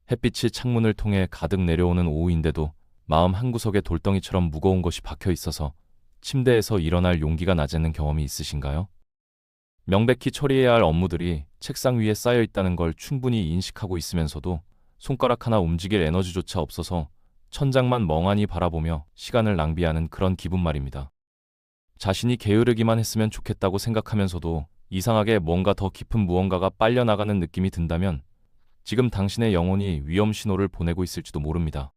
햇빛이 창문을 통해 가득 내려오는 오후인데도 마음 한구석에 돌덩이처럼 무거운 것이 박혀 있어서 침대에서 일어날 용기가 나지 않는 경험이 있으신가요? 명백히 처리해야 할 업무들이 책상 위에 쌓여 있다는 걸 충분히 인식하고 있으면서도 손가락 하나 움직일 에너지조차 없어서 천장만 멍하니 바라보며 시간을 낭비하는 그런 기분 말입니다. 자신이 게으르기만 했으면 좋겠다고 생각하면서도 이상하게 뭔가 더 깊은 무언가가 빨려나가는 느낌이 든다면 지금 당신의 영혼이 위험 신호를 보내고 있을지도 모릅니다.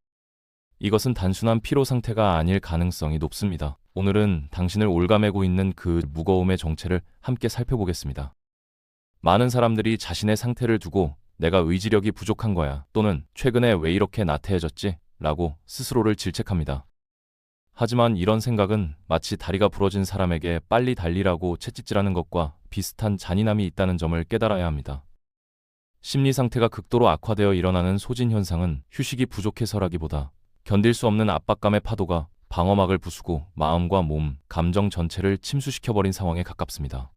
이것은 단순한 피로 상태가 아닐 가능성이 높습니다. 오늘은 당신을 올가매고 있는 그 무거움의 정체를 함께 살펴보겠습니다. 많은 사람들이 자신의 상태를 두고 내가 의지력이 부족한 거야 또는 최근에 왜 이렇게 나태해졌지? 라고 스스로를 질책합니다. 하지만 이런 생각은 마치 다리가 부러진 사람에게 빨리 달리라고 채찍질하는 것과 비슷한 잔인함이 있다는 점을 깨달아야 합니다. 심리 상태가 극도로 악화되어 일어나는 소진 현상은 휴식이 부족해서라기보다 견딜 수 없는 압박감의 파도가 방어막을 부수고 마음과 몸, 감정 전체를 침수시켜버린 상황에 가깝습니다.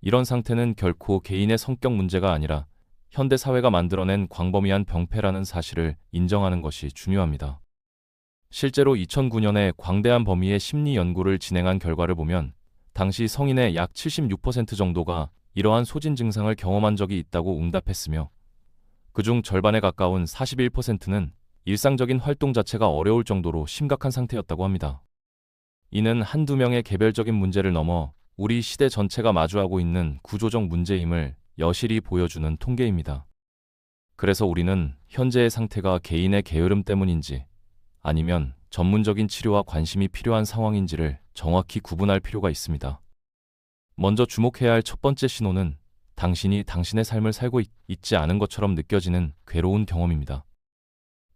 이런 상태는 결코 개인의 성격 문제가 아니라 현대 사회가 만들어낸 광범위한 병폐라는 사실을 인정하는 것이 중요합니다. 실제로 2009년에 광대한 범위의 심리 연구를 진행한 결과를 보면 당시 성인의 약 76% 정도가 이러한 소진 증상을 경험한 적이 있다고 응답했으며 그중 절반에 가까운 41%는 일상적인 활동 자체가 어려울 정도로 심각한 상태였다고 합니다. 이는 한두 명의 개별적인 문제를 넘어 우리 시대 전체가 마주하고 있는 구조적 문제임을 여실히 보여주는 통계입니다. 그래서 우리는 현재의 상태가 개인의 게으름 때문인지 아니면 전문적인 치료와 관심이 필요한 상황인지를 정확히 구분할 필요가 있습니다. 먼저 주목해야 할 첫 번째 신호는 당신이 당신의 삶을 살고 있지 않은 것처럼 느껴지는 괴로운 경험입니다.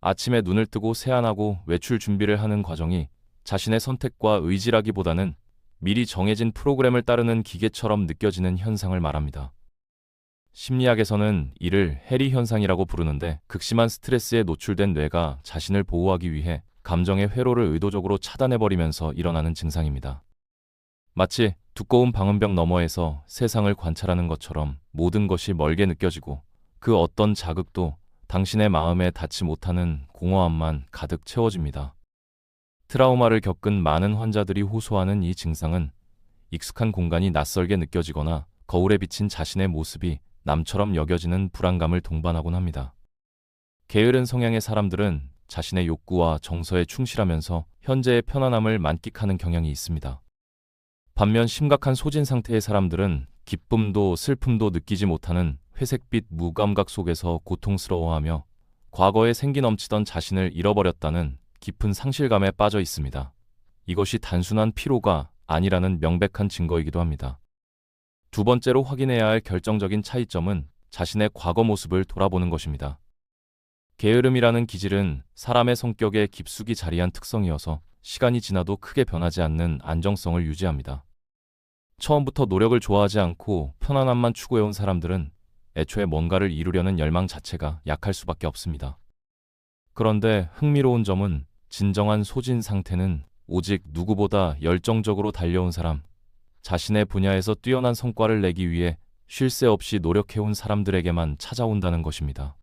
아침에 눈을 뜨고 세안하고 외출 준비를 하는 과정이 자신의 선택과 의지라기보다는 미리 정해진 프로그램을 따르는 기계처럼 느껴지는 현상을 말합니다. 심리학에서는 이를 해리 현상이라고 부르는데 극심한 스트레스에 노출된 뇌가 자신을 보호하기 위해 감정의 회로를 의도적으로 차단해버리면서 일어나는 증상입니다. 마치 두꺼운 방음벽 너머에서 세상을 관찰하는 것처럼 모든 것이 멀게 느껴지고 그 어떤 자극도 당신의 마음에 닿지 못하는 공허함만 가득 채워집니다. 트라우마를 겪은 많은 환자들이 호소하는 이 증상은 익숙한 공간이 낯설게 느껴지거나 거울에 비친 자신의 모습이 남처럼 여겨지는 불안감을 동반하곤 합니다. 게으른 성향의 사람들은 자신의 욕구와 정서에 충실하면서 현재의 편안함을 만끽하는 경향이 있습니다. 반면 심각한 소진 상태의 사람들은 기쁨도 슬픔도 느끼지 못하는 회색빛 무감각 속에서 고통스러워하며 과거에 생기 넘치던 자신을 잃어버렸다는 깊은 상실감에 빠져 있습니다. 이것이 단순한 피로가 아니라는 명백한 증거이기도 합니다. 두 번째로 확인해야 할 결정적인 차이점은 자신의 과거 모습을 돌아보는 것입니다. 게으름이라는 기질은 사람의 성격에 깊숙이 자리한 특성이어서 시간이 지나도 크게 변하지 않는 안정성을 유지합니다. 처음부터 노력을 좋아하지 않고 편안함만 추구해온 사람들은 애초에 뭔가를 이루려는 열망 자체가 약할 수밖에 없습니다. 그런데 흥미로운 점은 진정한 소진 상태는 오직 누구보다 열정적으로 달려온 사람, 자신의 분야에서 뛰어난 성과를 내기 위해 쉴 새 없이 노력해온 사람들에게만 찾아온다는 것입니다.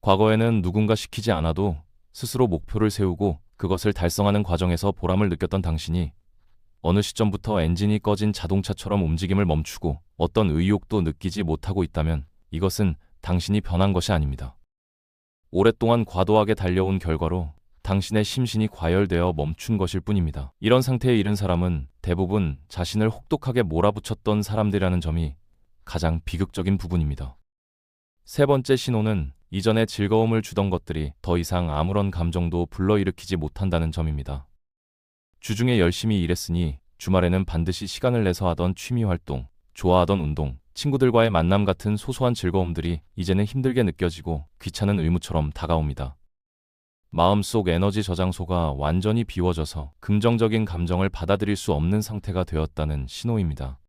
과거에는 누군가 시키지 않아도 스스로 목표를 세우고 그것을 달성하는 과정에서 보람을 느꼈던 당신이 어느 시점부터 엔진이 꺼진 자동차처럼 움직임을 멈추고 어떤 의욕도 느끼지 못하고 있다면 이것은 당신이 변한 것이 아닙니다. 오랫동안 과도하게 달려온 결과로 당신의 심신이 과열되어 멈춘 것일 뿐입니다. 이런 상태에 이른 사람은 대부분 자신을 혹독하게 몰아붙였던 사람들이라는 점이 가장 비극적인 부분입니다. 세 번째 신호는 이전에 즐거움을 주던 것들이 더 이상 아무런 감정도 불러일으키지 못한다는 점입니다. 주중에 열심히 일했으니 주말에는 반드시 시간을 내서 하던 취미 활동, 좋아하던 운동, 친구들과의 만남 같은 소소한 즐거움들이 이제는 힘들게 느껴지고 귀찮은 의무처럼 다가옵니다. 마음속 에너지 저장소가 완전히 비워져서 긍정적인 감정을 받아들일 수 없는 상태가 되었다는 신호입니다.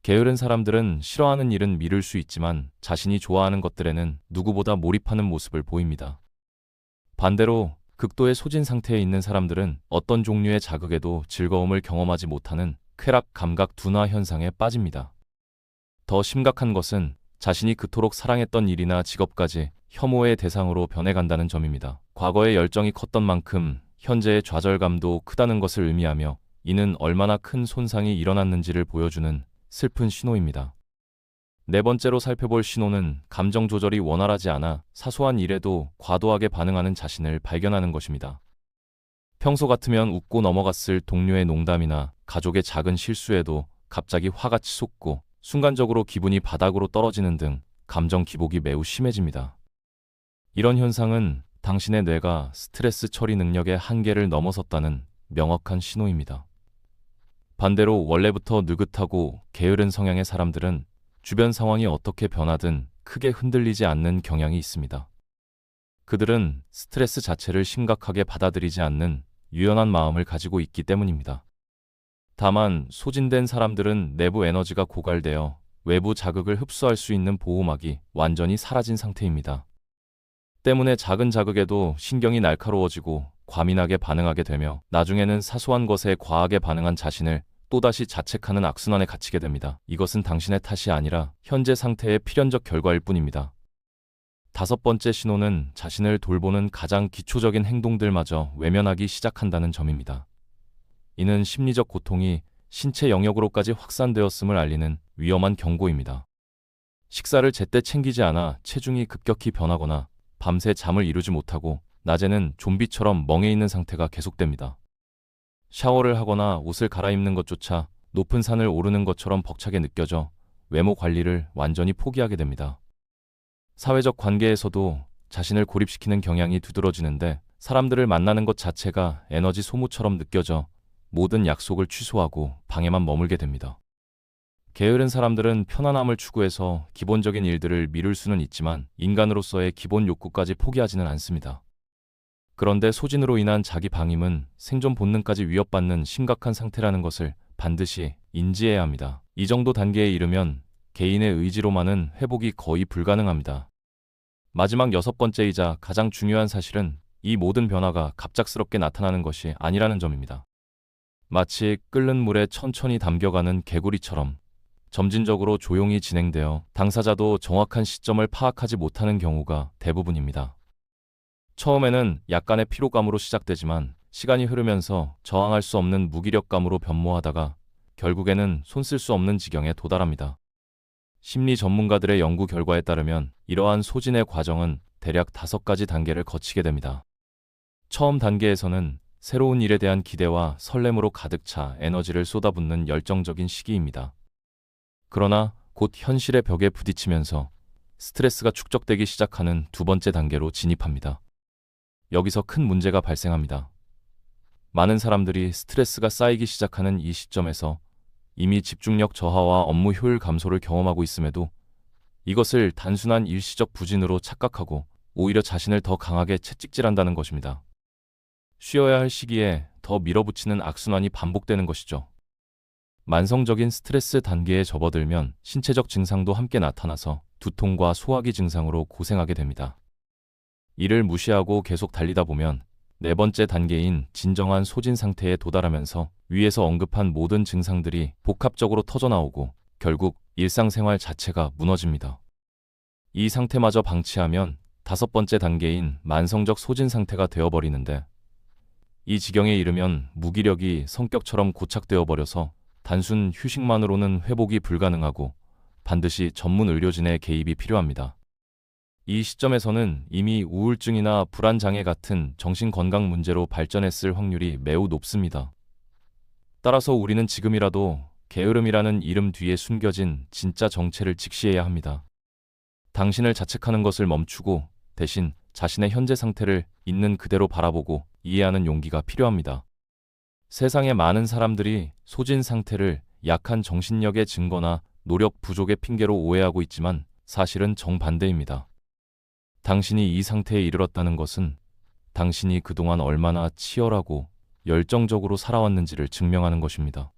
게으른 사람들은 싫어하는 일은 미룰 수 있지만 자신이 좋아하는 것들에는 누구보다 몰입하는 모습을 보입니다. 반대로 극도의 소진 상태에 있는 사람들은 어떤 종류의 자극에도 즐거움을 경험하지 못하는 쾌락 감각 둔화 현상에 빠집니다. 더 심각한 것은 자신이 그토록 사랑했던 일이나 직업까지 혐오의 대상으로 변해간다는 점입니다. 과거의 열정이 컸던 만큼 현재의 좌절감도 크다는 것을 의미하며 이는 얼마나 큰 손상이 일어났는지를 보여주는 슬픈 신호입니다. 네 번째로 살펴볼 신호는 감정 조절이 원활하지 않아 사소한 일에도 과도하게 반응하는 자신을 발견하는 것입니다. 평소 같으면 웃고 넘어갔을 동료의 농담이나 가족의 작은 실수에도 갑자기 화가 치솟고 순간적으로 기분이 바닥으로 떨어지는 등 감정 기복이 매우 심해집니다. 이런 현상은 당신의 뇌가 스트레스 처리 능력의 한계를 넘어섰다는 명확한 신호입니다. 반대로 원래부터 느긋하고 게으른 성향의 사람들은 주변 상황이 어떻게 변하든 크게 흔들리지 않는 경향이 있습니다. 그들은 스트레스 자체를 심각하게 받아들이지 않는 유연한 마음을 가지고 있기 때문입니다. 다만 소진된 사람들은 내부 에너지가 고갈되어 외부 자극을 흡수할 수 있는 보호막이 완전히 사라진 상태입니다. 때문에 작은 자극에도 신경이 날카로워지고 과민하게 반응하게 되며 나중에는 사소한 것에 과하게 반응한 자신을 또다시 자책하는 악순환에 갇히게 됩니다. 이것은 당신의 탓이 아니라 현재 상태의 필연적 결과일 뿐입니다. 다섯 번째 신호는 자신을 돌보는 가장 기초적인 행동들마저 외면하기 시작한다는 점입니다. 이는 심리적 고통이 신체 영역으로까지 확산되었음을 알리는 위험한 경고입니다. 식사를 제때 챙기지 않아 체중이 급격히 변하거나 밤새 잠을 이루지 못하고 낮에는 좀비처럼 멍해 있는 상태가 계속됩니다. 샤워를 하거나 옷을 갈아입는 것조차 높은 산을 오르는 것처럼 벅차게 느껴져 외모 관리를 완전히 포기하게 됩니다. 사회적 관계에서도 자신을 고립시키는 경향이 두드러지는데 사람들을 만나는 것 자체가 에너지 소모처럼 느껴져 모든 약속을 취소하고 방에만 머물게 됩니다. 게으른 사람들은 편안함을 추구해서 기본적인 일들을 미룰 수는 있지만 인간으로서의 기본 욕구까지 포기하지는 않습니다. 그런데 소진으로 인한 자기 방임은 생존 본능까지 위협받는 심각한 상태라는 것을 반드시 인지해야 합니다. 이 정도 단계에 이르면 개인의 의지로만은 회복이 거의 불가능합니다. 마지막 여섯 번째이자 가장 중요한 사실은 이 모든 변화가 갑작스럽게 나타나는 것이 아니라는 점입니다. 마치 끓는 물에 천천히 담겨가는 개구리처럼 점진적으로 조용히 진행되어 당사자도 정확한 시점을 파악하지 못하는 경우가 대부분입니다. 처음에는 약간의 피로감으로 시작되지만 시간이 흐르면서 저항할 수 없는 무기력감으로 변모하다가 결국에는 손 쓸 수 없는 지경에 도달합니다. 심리 전문가들의 연구 결과에 따르면 이러한 소진의 과정은 대략 5가지 단계를 거치게 됩니다. 처음 단계에서는 새로운 일에 대한 기대와 설렘으로 가득 차 에너지를 쏟아붓는 열정적인 시기입니다. 그러나 곧 현실의 벽에 부딪히면서 스트레스가 축적되기 시작하는 두 번째 단계로 진입합니다. 여기서 큰 문제가 발생합니다. 많은 사람들이 스트레스가 쌓이기 시작하는 이 시점에서 이미 집중력 저하와 업무 효율 감소를 경험하고 있음에도 이것을 단순한 일시적 부진으로 착각하고 오히려 자신을 더 강하게 채찍질한다는 것입니다. 쉬어야 할 시기에 더 밀어붙이는 악순환이 반복되는 것이죠. 만성적인 스트레스 단계에 접어들면 신체적 증상도 함께 나타나서 두통과 소화기 증상으로 고생하게 됩니다. 이를 무시하고 계속 달리다 보면 네 번째 단계인 진정한 소진 상태에 도달하면서 위에서 언급한 모든 증상들이 복합적으로 터져나오고 결국 일상생활 자체가 무너집니다. 이 상태마저 방치하면 다섯 번째 단계인 만성적 소진 상태가 되어버리는데 이 지경에 이르면 무기력이 성격처럼 고착되어 버려서 단순 휴식만으로는 회복이 불가능하고 반드시 전문 의료진의 개입이 필요합니다. 이 시점에서는 이미 우울증이나 불안장애 같은 정신건강 문제로 발전했을 확률이 매우 높습니다. 따라서 우리는 지금이라도 게으름이라는 이름 뒤에 숨겨진 진짜 정체를 직시해야 합니다. 당신을 자책하는 것을 멈추고 대신 자신의 현재 상태를 있는 그대로 바라보고 이해하는 용기가 필요합니다. 세상의 많은 사람들이 소진 상태를 약한 정신력의 증거나 노력 부족의 핑계로 오해하고 있지만 사실은 정반대입니다. 당신이 이 상태에 이르렀다는 것은 당신이 그동안 얼마나 치열하고 열정적으로 살아왔는지를 증명하는 것입니다.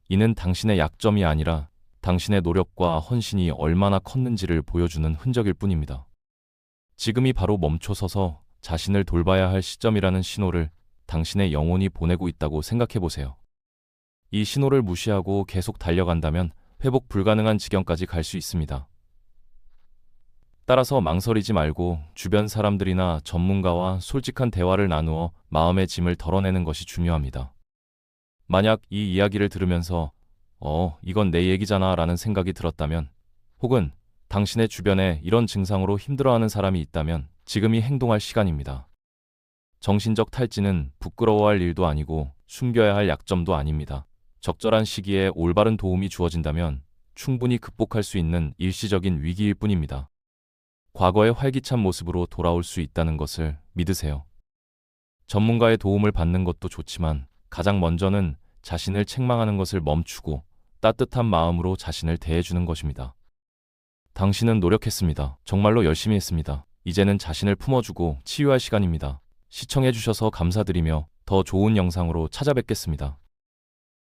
이는 당신의 약점이 아니라 당신의 노력과 헌신이 얼마나 컸는지를 보여주는 흔적일 뿐입니다. 지금이 바로 멈춰서서 자신을 돌봐야 할 시점이라는 신호를 당신의 영혼이 보내고 있다고 생각해 보세요. 이 신호를 무시하고 계속 달려간다면 회복 불가능한 지경까지 갈 수 있습니다. 따라서 망설이지 말고 주변 사람들이나 전문가와 솔직한 대화를 나누어 마음의 짐을 덜어내는 것이 중요합니다. 만약 이 이야기를 들으면서 이건 내 얘기잖아 라는 생각이 들었다면, 혹은 당신의 주변에 이런 증상으로 힘들어하는 사람이 있다면 지금이 행동할 시간입니다. 정신적 탈진은 부끄러워할 일도 아니고 숨겨야 할 약점도 아닙니다. 적절한 시기에 올바른 도움이 주어진다면 충분히 극복할 수 있는 일시적인 위기일 뿐입니다. 과거의 활기찬 모습으로 돌아올 수 있다는 것을 믿으세요. 전문가의 도움을 받는 것도 좋지만 가장 먼저는 자신을 책망하는 것을 멈추고 따뜻한 마음으로 자신을 대해주는 것입니다. 당신은 노력했습니다. 정말로 열심히 했습니다. 이제는 자신을 품어주고 치유할 시간입니다. 시청해주셔서 감사드리며 더 좋은 영상으로 찾아뵙겠습니다.